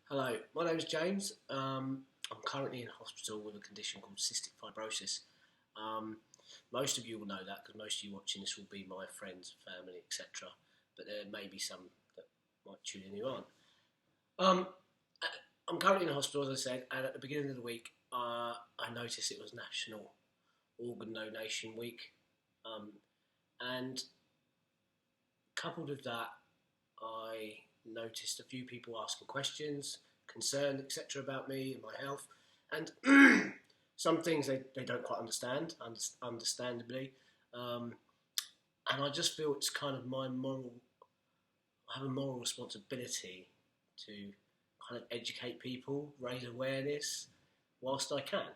Hello, my name is James. I'm currently in hospital with a condition called cystic fibrosis. Um, Most of you will know that because most of you watching this will be my friends, family, etc. But there may be some that might tune in who aren't. Um, I'm currently in hospital, as I said, and at the beginning of the week, I noticed it was National Organ Donation Week, um, and coupled with that, I noticed a few people asking questions, concerned, etc. about me and my health, and some things they don't quite understand, understandably. Um, and I just feel it's kind of I have a moral responsibility to kind of educate people, raise awareness whilst I can.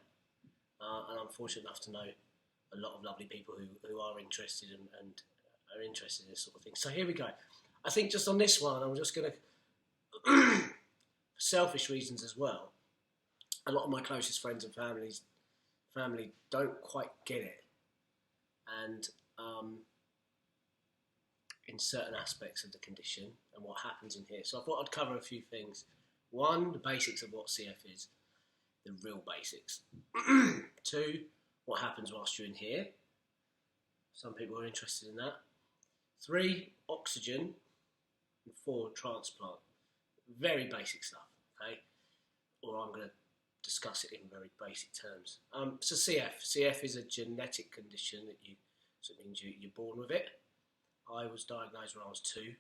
And I'm fortunate enough to know a lot of lovely people who are interested and are interested in this sort of thing. So here we go. I think just on this one, I'm just going to, for selfish reasons as well, a lot of my closest friends and family don't quite get it, and in certain aspects of the condition and what happens in here. So I thought I'd cover a few things. One, the basics of what CF is, the real basics. Two, what happens whilst you're in here. Some people are interested in that. Three, oxygen. And four, transplant. Very basic stuff, okay? Or I'm going to discuss it in very basic terms. So CF is a genetic condition so it means you're born with it. I was diagnosed when I was 2.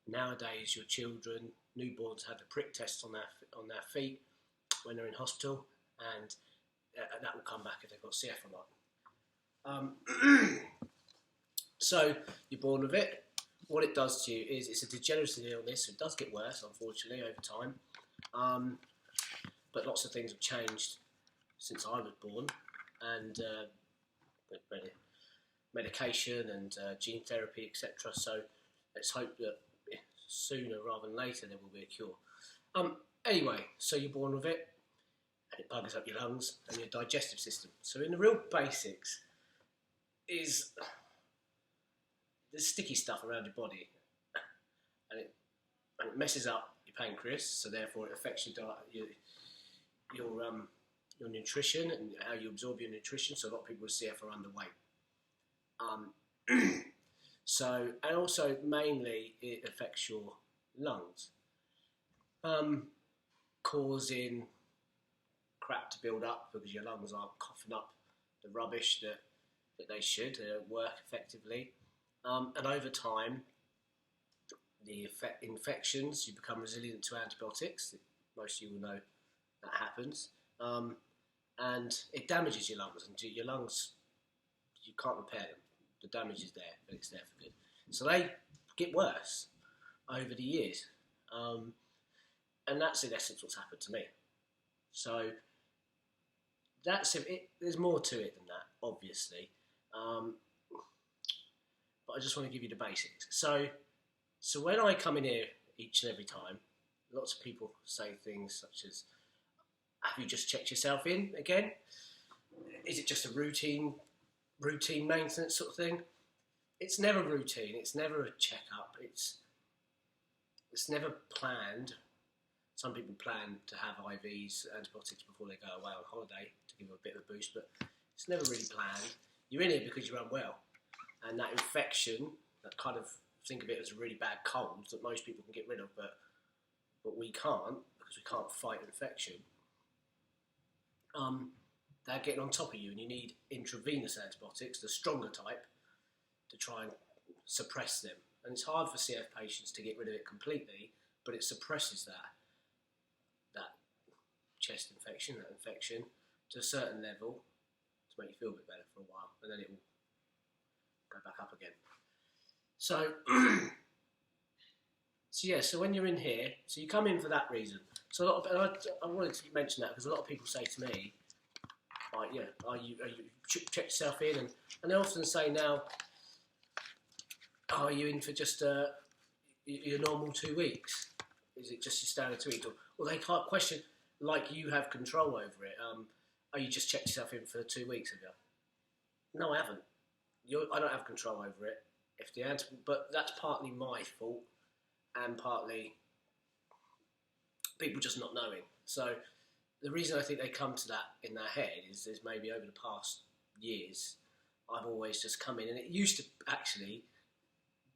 Nowadays, your children, newborns, have the prick tests on their feet when they're in hospital, and that will come back if they've got CF or not. So you're born with it. What it does to you is it's a degenerative illness. So it does get worse, unfortunately, over time. But lots of things have changed since I was born, and with medication and gene therapy, etc. So let's hope that sooner rather than later there will be a cure. Anyway, so you're born with it, and it buggers up your lungs and your digestive system. So in the real basics is there's sticky stuff around your body, and it messes up your pancreas, so therefore it affects your nutrition and how you absorb your nutrition. So a lot of people with CF are underweight. So, and also mainly it affects your lungs, causing crap to build up because your lungs aren't coughing up the rubbish that they should work effectively. And over time, the infections, you become resilient to antibiotics. Most of you will know that happens. And it damages your lungs, and your lungs, you can't repair them. The damage is there, but it's there for good. So they get worse over the years. And that's in essence what's happened to me. So that's it. There's more to it than that, obviously. But I just want to give you the basics. So when I come in here each and every time, lots of people say things such as, have you just checked yourself in again? Is it just a routine maintenance sort of thing? It's never routine. It's never a checkup. It's never planned. Some people plan to have IVs, antibiotics, before they go away on holiday to give them a bit of a boost, but it's never really planned. You're in here because you're unwell. And that infection, that kind of, think of it as a really bad cold that most people can get rid of, but we can't because we can't fight infection. They're getting on top of you, and you need intravenous antibiotics, the stronger type, to try and suppress them. And it's hard for CF patients to get rid of it completely, but it suppresses that chest infection, that infection, to a certain level to make you feel a bit better for a while, and then it will go back up again. So, so when you're in here, so you come in for that reason. So I wanted to mention that because a lot of people say to me, are you check yourself in, and they often say now, are you in for just your normal 2 weeks? Is it just your standard 2 weeks? Or they can't question like you have control over it. Are you just checked yourself in for 2 weeks, have you? No, I haven't. I don't have control over it. But that's partly my fault and partly people just not knowing. So the reason I think they come to that in their head is maybe over the past years, I've always just come in, and it used to actually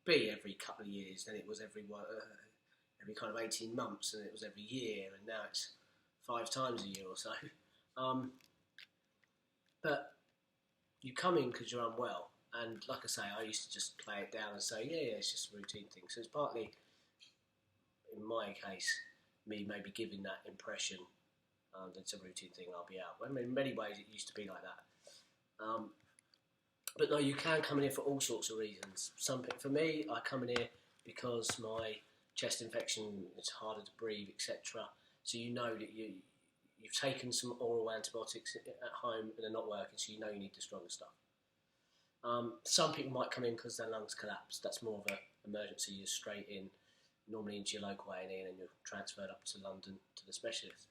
be every couple of years, then it was every kind of 18 months, and it was every year, and now it's 5 times a year or so. But you come in because you're unwell, and like I say, I used to just play it down and say, yeah, it's just a routine thing. So it's partly, in my case, me maybe giving that impression that it's a routine thing, I'll be out. I mean, in many ways it used to be like that. But no, you can come in here for all sorts of reasons. For me, I come in here because my chest infection, it's harder to breathe, etc. So you know that you've taken some oral antibiotics at home and they're not working, so you know you need the stronger stuff. Some people might come in because their lungs collapse. That's more of an emergency. You're straight in, normally into your local A&E, and then you're transferred up to London to the specialist.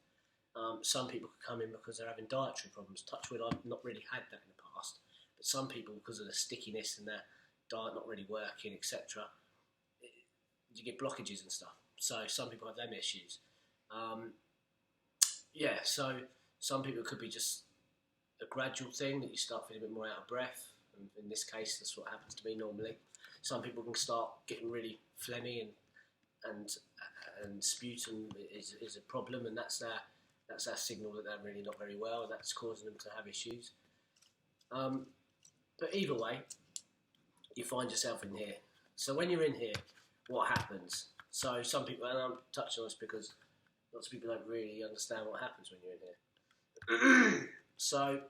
Some people could come in because they're having dietary problems. Touch wood, I've not really had that in the past. But some people, because of the stickiness and their diet not really working, etc., you get blockages and stuff. So some people have them issues. So some people it could be just a gradual thing that you start feeling a bit more out of breath. And in this case, that's what happens to me normally. Some people can start getting really phlegmy and sputum is a problem, and that's our signal that they're really not very well. That's causing them to have issues. But either way, you find yourself in here. So when you're in here, what happens? So some people, and I'm touching on this because lots of people don't really understand what happens when you're in here. So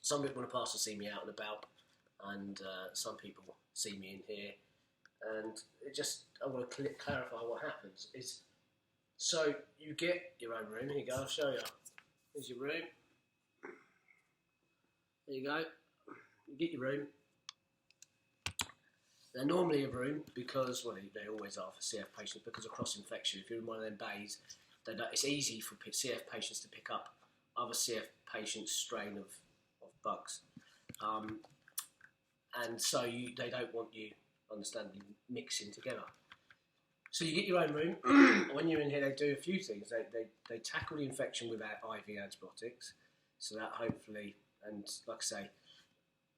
some people want to pass to see me out and about, and some people see me in here, and I want to clarify what happens. So you get your own room. Here you go, I'll show you. Here's your room. There you go. You get your room. They're normally a room because, well, they always are for CF patients because of cross-infection. If you're in one of them bays, it's easy for CF patients to pick up other CF patients' strain of bugs. And so they don't want you, understandably, mixing together. So you get your own room. When you're in here, they do a few things. They tackle the infection without IV antibiotics. So that hopefully, and like I say,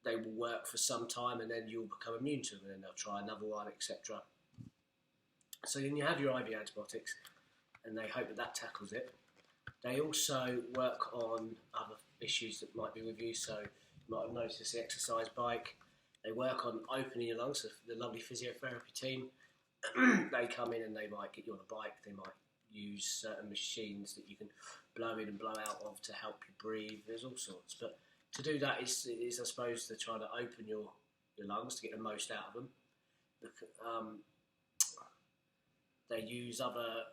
they will work for some time, and then you'll become immune to them, and then they'll try another one, etc. So then you have your IV antibiotics, and they hope that tackles it. They also work on other issues that might be with you. So you might have noticed the exercise bike. They work on opening your lungs. So the lovely physiotherapy team, they come in and they might get you on a bike. They might use certain machines that you can blow in and blow out of to help you breathe. There's all sorts. But to do that is I suppose, to try to open your lungs to get the most out of them. They use other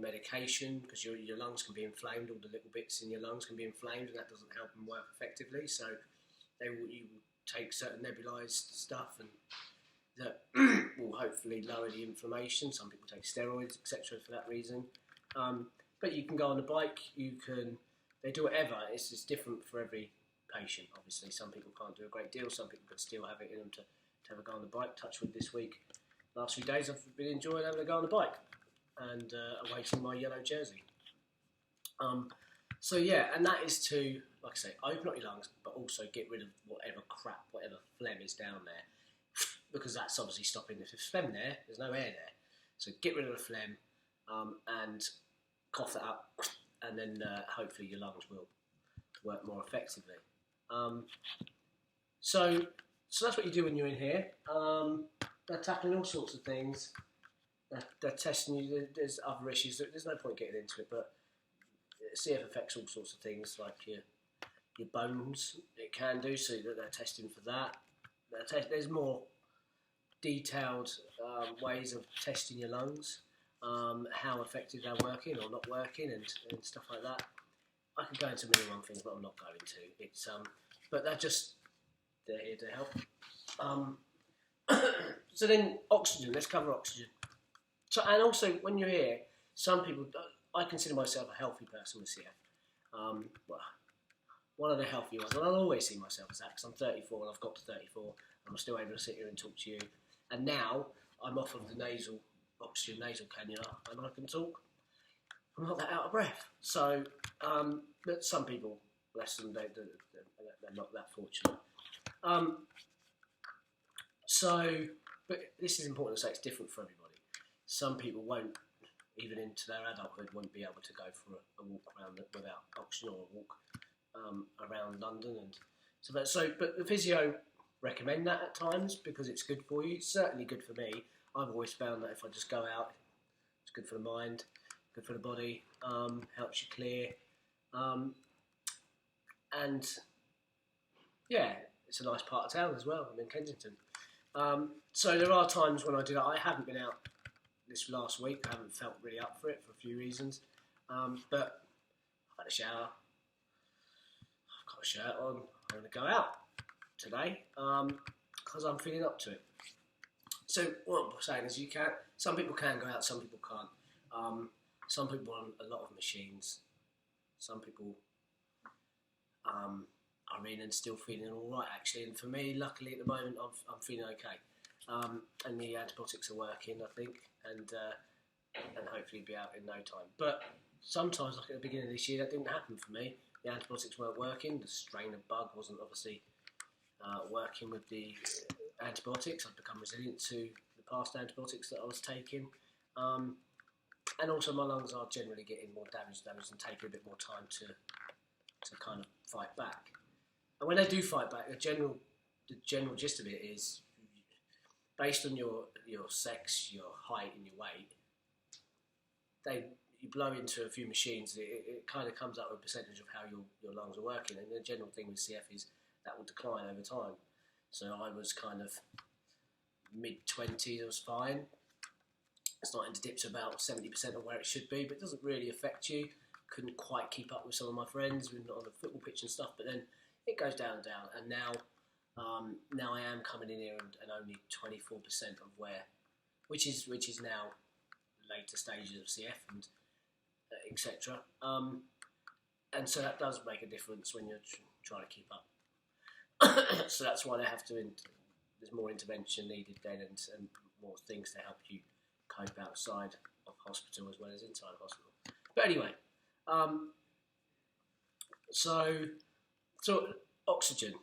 medication because your lungs can be inflamed. All the little bits in your lungs can be inflamed, and that doesn't help them work effectively. So you take certain nebulized stuff, and that will hopefully lower the inflammation. Some people take steroids, etc., for that reason. But you can go on the bike. They do whatever. It's just different for every patient. Obviously, some people can't do a great deal. Some people can still have it in them to have a go on the bike. Touch wood this week. Last few days, I've been enjoying having a go on the bike and awaiting my yellow jersey. So yeah, and that is to, like I say, open up your lungs, but also get rid of whatever crap, whatever phlegm is down there, because that's obviously stopping. If there's phlegm there, there's no air there. So get rid of the phlegm and cough that up, and then hopefully your lungs will work more effectively. So that's what you do when you're in here. They're tackling all sorts of things. They're testing you. There's other issues. There's no point getting into it, but CF affects all sorts of things, like your bones. It can do, so that they're testing for that. There's more detailed ways of testing your lungs, how effective they're working or not working, and stuff like that. I could go into a million things, but I'm not going to. It's but they're here to help. So then oxygen. Let's cover oxygen. So, and also when you're here, some people. I consider myself a healthy person with CF. Well, one of the healthy ones, and I'll always see myself as that because I'm 34 and I've got to 34, and I'm still able to sit here and talk to you. And now I'm off of the nasal oxygen nasal cannula and I can talk, I'm not that out of breath. So, but some people, bless them, they're not that fortunate. But this is important to say, it's different for everybody. Some people won't, even into their adulthood, won't be able to go for a walk around without oxygen, or a walk around London. And but the physio recommend that at times because it's good for you. It's certainly good for me. I've always found that if I just go out, it's good for the mind, good for the body, helps you clear, and yeah, it's a nice part of town as well. I'm in Kensington. So there are times when I do that. I haven't been out this last week. I haven't felt really up for it for a few reasons. But I've had a shower. I've got a shirt on. I'm going to go out today because I'm feeling up to it. So what I'm saying is, some people can go out, some people can't. Some people on a lot of machines. Some people are in and still feeling all right, actually. And for me, luckily at the moment, I'm feeling okay. And the antibiotics are working, I think, and hopefully be out in no time. But sometimes, like at the beginning of this year, that didn't happen for me. The antibiotics weren't working. The strain of bug wasn't obviously working with the antibiotics. I'd become resilient to the past antibiotics that I was taking. And also my lungs are generally getting more damaged and taking a bit more time to kind of fight back. And when they do fight back, the general gist of it is, based on your sex, your height and your weight, you blow into a few machines, it kind of comes up with a percentage of how your lungs are working. And the general thing with CF is that will decline over time. So I was kind of mid-20s, I was fine. It's starting to dip to about 70% of where it should be, but it doesn't really affect you. Couldn't quite keep up with some of my friends. We're not on the football pitch and stuff, but then it goes down and down. And now I am coming in here and only 24% of where, which is now later stages of CF and etc. And so that does make a difference when you're trying to keep up. So that's why they have to. There's more intervention needed then, and more things to help you cope outside of hospital as well as inside of hospital. But anyway, so oxygen.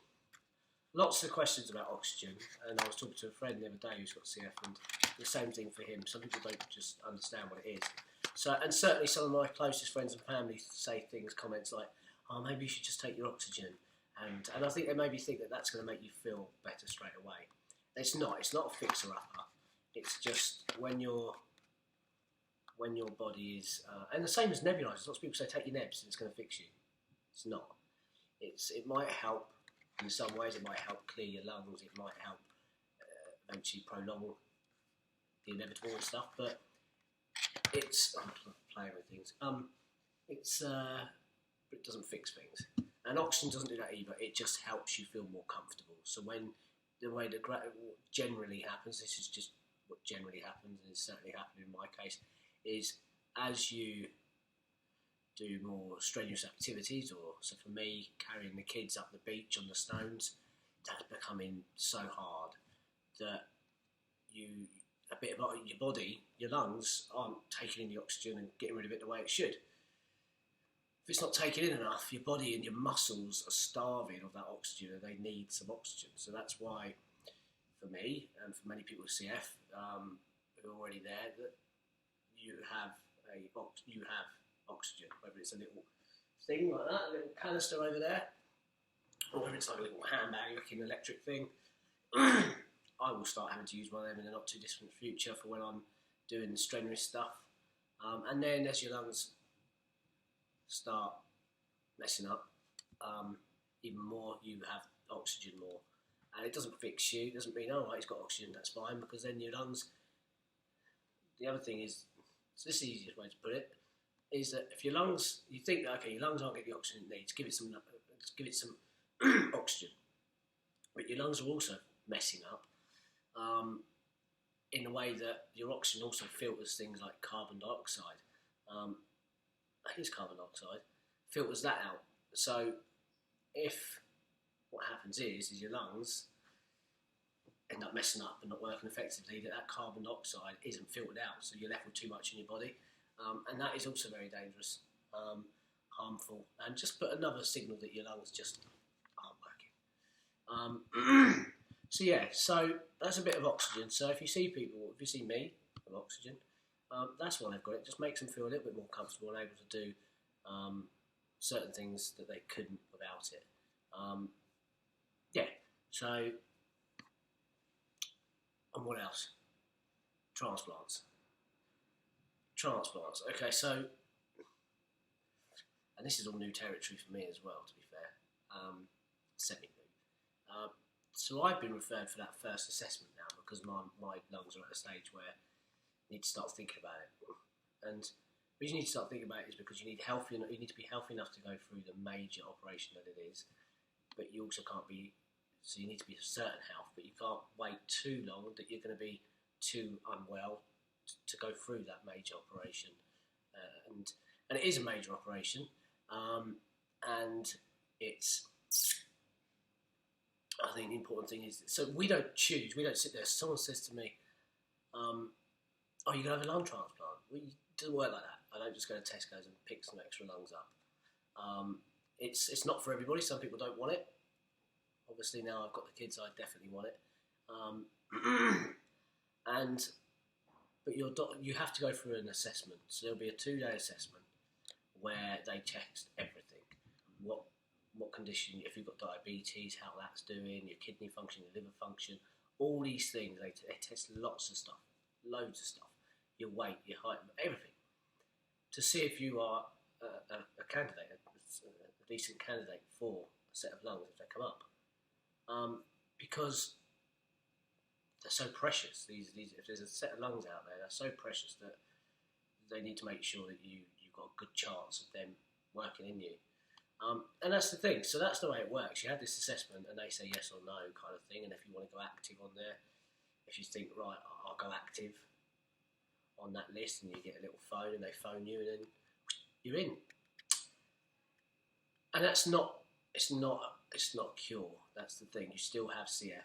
Lots of questions about oxygen, and I was talking to a friend the other day who's got CF, and the same thing for him. Some people don't just understand what it is. So, and certainly some of my closest friends and family say comments like, "Oh, maybe you should just take your oxygen," and I think they maybe think that that's going to make you feel better straight away. It's not. It's not a fixer-upper. It's just when your body is, and the same as nebulizers. Lots of people say take your nebs and it's going to fix you. It's not. It might help in some ways. It might help clear your lungs. It might help eventually prolong the inevitable and stuff. But I'm playing with things. It doesn't fix things. And oxygen doesn't do that either. It just helps you feel more comfortable. So the way that generally happens, this is just what generally happens, and it's certainly happened in my case, is as you do more strenuous activities, so for me, carrying the kids up the beach on the stones, that's becoming so hard that a bit of your body, your lungs, aren't taking in the oxygen and getting rid of it the way it should. If it's not taken in enough, your body and your muscles are starving of that oxygen, and they need some oxygen. So that's why, for me, and for many people with CF who are already there, that you have oxygen, whether it's a little thing like that, a little canister over there, or whether it's like a little handbag-looking electric thing. I will start having to use one of them in the not too distant future for when I'm doing the strenuous stuff. And then as your lungs start messing up, even more, you have oxygen more. And it doesn't fix you. It doesn't mean, oh, right, he's got oxygen, that's fine, because then your lungs... The other thing is, so this is the easiest way to put it, is that if your lungs, you think that, okay, your lungs aren't getting the oxygen it needs, give it some oxygen. But your lungs are also messing up in a way that your oxygen also filters things like carbon dioxide. I think it's carbon dioxide, filters that out. So if what happens is your lungs end up messing up and not working effectively, that carbon dioxide isn't filtered out, so you're left with too much in your body, and that is also very dangerous, harmful, and just put another signal that your lungs just aren't working. So yeah, so that's a bit of oxygen. So if you see me with oxygen, that's why they've got it. Just makes them feel a little bit more comfortable and able to do certain things that they couldn't without it. Yeah, so, and what else? Transplants. Okay, so, and this is all new territory for me as well, to be fair. Semi-new. So I've been referred for that first assessment now because my lungs are at a stage where I need to start thinking about it. And the reason you need to start thinking about it is because you need to be healthy enough to go through the major operation that it is, but you also can't be, so you need to be a certain health, but you can't wait too long that you're going to be too unwell to go through that major operation. And it is a major operation, and it's, I think the important thing is, so we don't choose, we don't sit there. Someone says to me, oh, you're going to have a lung transplant. Well, it doesn't work like that. I don't just go to Tesco's and pick some extra lungs up. It's not for everybody. Some people don't want it. Obviously now I've got the kids, I definitely want it. But you have to go through an assessment. So there'll be a 2-day assessment where they test everything. What condition, if you've got diabetes, how that's doing, your kidney function, your liver function, all these things. They test lots of stuff, loads of stuff. Your weight, your height, everything, to see if you are a candidate, a decent candidate for a set of lungs if they come up. Because they're so precious. These if there's a set of lungs out there, they're so precious that they need to make sure that you've got a good chance of them working in you. And that's the thing. So that's the way it works. You have this assessment, and they say yes or no kind of thing. And if you want to go active on there, if you think right, I'll go active on that list, and you get a little phone, and they phone you, and then you're in. And that's not. It's not a cure. That's the thing. You still have CF.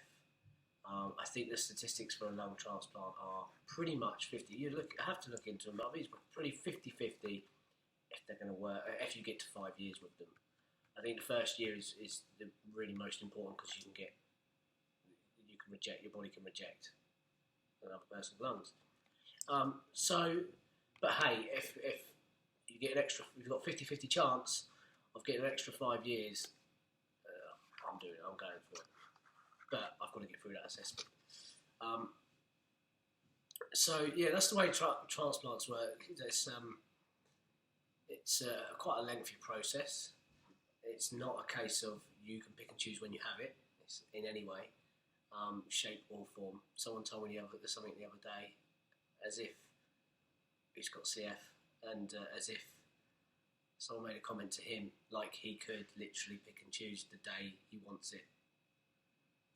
I think the statistics for a lung transplant are pretty much 50. I have to look into them. I think it's pretty 50-50 if they're going to work. If you get to 5 years with them, I think the first year is the really most important because your body can reject another person's lungs. But hey, if you get you've got 50-50 chance of getting an extra 5 years, I'm going for it. But I've got to get through that assessment. So yeah, that's the way transplants work. It's quite a lengthy process. It's not a case of you can pick and choose when you have it. It's in any way, shape or form. Someone told me something the other day, as if he's got CF, and as if someone made a comment to him like he could literally pick and choose the day he wants it.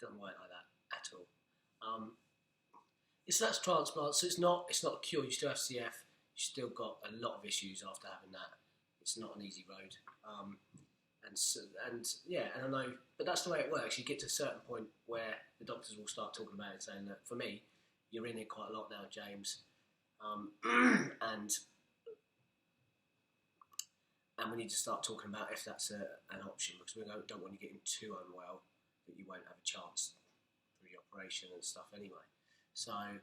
Doesn't work like that at all. That's transplant, so it's not a cure. You still have CF. You still got a lot of issues after having that. It's not an easy road. And I know, but that's the way it works. You get to a certain point where the doctors will start talking about it, saying that for me, you're in it quite a lot now, James, and we need to start talking about if that's an option, because we don't want you getting too unwell that you won't have a chance through the operation and stuff anyway. So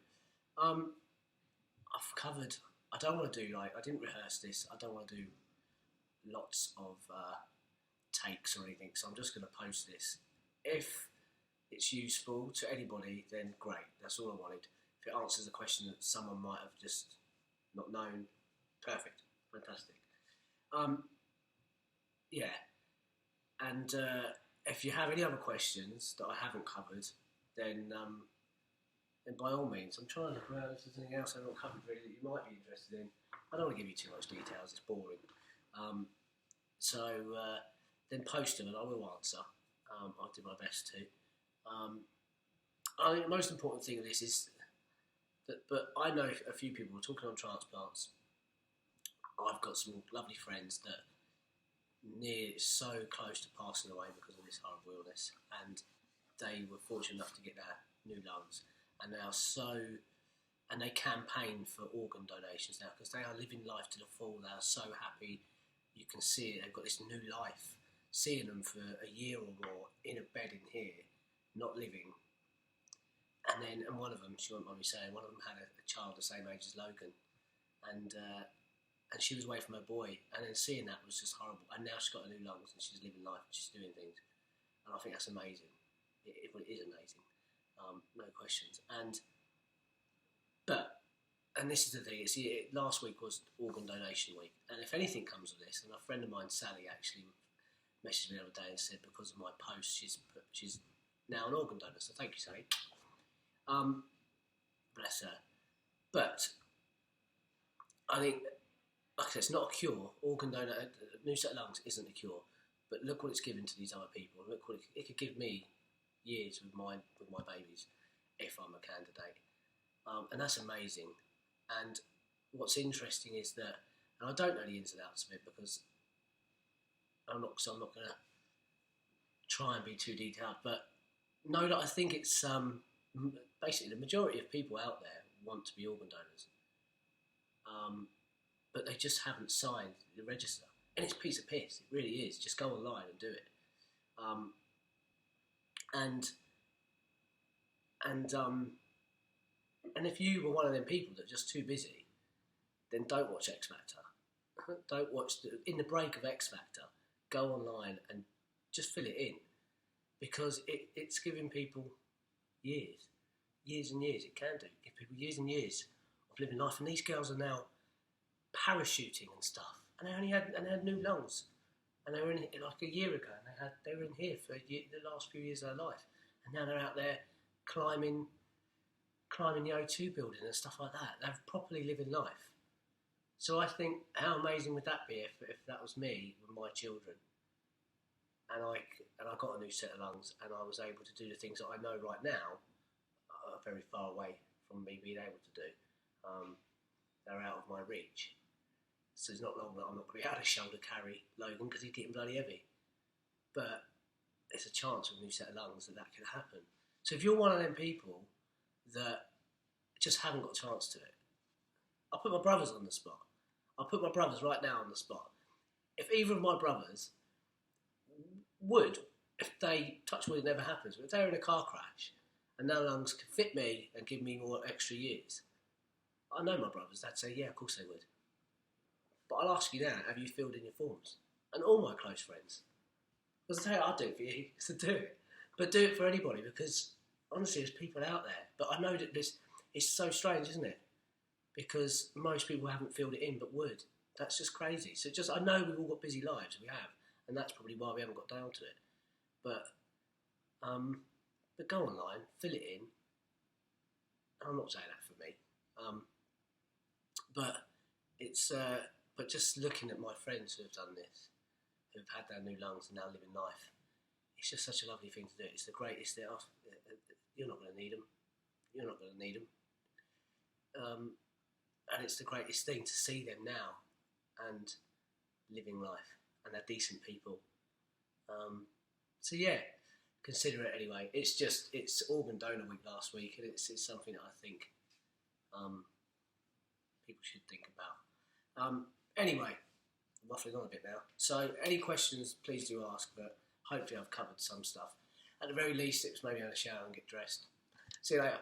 I've covered. I don't want to do I didn't rehearse this. I don't want to do lots of takes or anything. So I'm just going to post this. If it's useful to anybody, then great. That's all I wanted. If it answers a question that someone might have just not known, perfect, fantastic. Yeah, and if you have any other questions that I haven't covered, then by all means, I'm trying to look around if there's anything else I've not covered really that you might be interested in. I don't want to give you too much details, it's boring. Then post them and I will answer. I'll do my best to. I think the most important thing of this is that, but I know a few people are talking on transplants. I've got some lovely friends that so close to passing away because of this horrible illness, and they were fortunate enough to get new lungs, and they campaign for organ donations now because they are living life to the full. They are so happy. You can see it. They've got this new life. Seeing them for a year or more in a bed in here, not living. And one of them, she won't mind me saying, one of them had a child the same age as Logan, and she was away from her boy, and then seeing that was just horrible. And now she's got her new lungs, and she's living life, and she's doing things, and I think that's amazing. It is amazing, no questions. And this is the thing. Last week was organ donation week, and if anything comes of this, and a friend of mine, Sally, actually messaged me the other day and said because of my post, she's now an organ donor. So thank you, Sally. Bless her. But I think, like I said, it's not a cure. Organ donor, a new set of lungs isn't a cure. But look what it's given to these other people. Look what it could give me years with my babies if I'm a candidate. And that's amazing. And what's interesting is that, and I don't know the ins and outs of it because I'm not going to try and be too detailed, but know that I think it's basically the majority of people out there want to be organ donors, but they just haven't signed the register. And it's a piece of piss, it really is. Just go online and do it. And if you were one of them people that are just too busy, then don't watch X Factor. Don't watch in the break of X Factor. Go online and just fill it in, because it's giving people years and years. It can give people years and years of living life. And these girls are now parachuting and stuff, and they had new lungs, and they were in like a year ago, and they were in here for the last few years of their life, and now they're out there climbing the O2 building and stuff like that. They're properly living life. So I think, how amazing would that be if that was me with my children, and I got a new set of lungs, and I was able to do the things that I know right now are very far away from me being able to do. They're out of my reach. So it's not long that I'm not going to be able to shoulder carry Logan because he's getting bloody heavy. But there's a chance with a new set of lungs that could happen. So if you're one of them people that just haven't got a chance to it, I'll put my brothers on the spot. I'll put my brothers right now on the spot. If either of my brothers would, if they, touch wood, it never happens, but if they were in a car crash and their lungs could fit me and give me more extra years, I know my brothers, they'd say, yeah, of course they would. But I'll ask you now, have you filled in your forms? And all my close friends. Because I tell you, I'll do it for you, so do it. But do it for anybody, because honestly, there's people out there. But I know that it's so strange, isn't it? Because most people haven't filled it in, but would. That's just crazy. So I know we've all got busy lives, we have. And that's probably why we haven't got down to it. But go online, fill it in. I'm not saying that for me. But just looking at my friends who have done this, who've had their new lungs and now living life, it's just such a lovely thing to do. It's the greatest. You're not going to need them. You're not going to need them. And it's the greatest thing to see them now and living life, and they're decent people. So yeah, consider it anyway. It's organ donor week last week, and it's something that I think people should think about. Anyway, I'm waffling on a bit now. So any questions, please do ask, but hopefully I've covered some stuff. At the very least, it was maybe have a shower and get dressed. See you later.